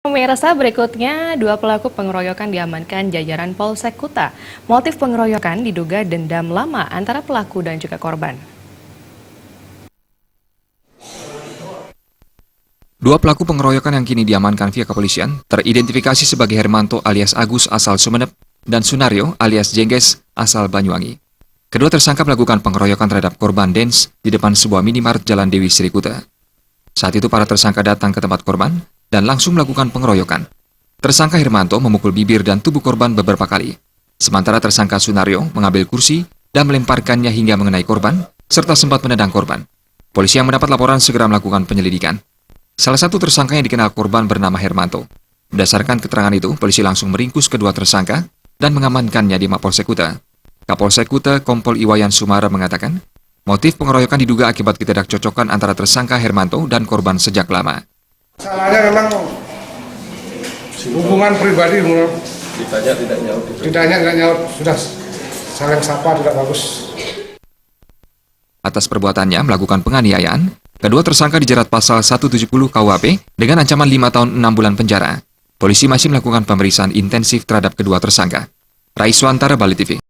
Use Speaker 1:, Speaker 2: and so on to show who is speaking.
Speaker 1: Pemirsa, berikutnya dua pelaku pengeroyokan diamankan jajaran Polsek Kuta. Motif pengeroyokan diduga dendam lama antara pelaku dan juga korban.
Speaker 2: Dua pelaku pengeroyokan yang kini diamankan via kepolisian teridentifikasi sebagai Hermanto alias Agus asal Sumeneb dan Sunario alias Jengges asal Banyuwangi. Kedua tersangka melakukan pengeroyokan terhadap korban Dens di depan sebuah minimart Jalan Dewi Sri Kuta. Saat itu para tersangka datang ke tempat korban dan langsung melakukan pengeroyokan. Tersangka Hermanto memukul bibir dan tubuh korban beberapa kali. Sementara tersangka Sunario mengambil kursi dan melemparkannya hingga mengenai korban, serta sempat menendang korban. Polisi yang mendapat laporan segera melakukan penyelidikan. Salah satu tersangka yang dikenal korban bernama Hermanto. Berdasarkan keterangan itu, polisi langsung meringkus kedua tersangka dan mengamankannya di Mapolsek Kuta. Kapolsek Kuta Kompol Iwayan Sumara mengatakan, motif pengeroyokan diduga akibat ketidakcocokan antara tersangka Hermanto dan korban sejak lama.
Speaker 3: Salahnya memang hubungan pribadi, tidak nyaut, sudah saling sapa tidak bagus.
Speaker 2: Atas perbuatannya melakukan penganiayaan, kedua tersangka dijerat pasal 170 KUHP dengan ancaman 5 tahun 6 bulan penjara. Polisi masih melakukan pemeriksaan intensif terhadap kedua tersangka. Raiswantara, Bali TV.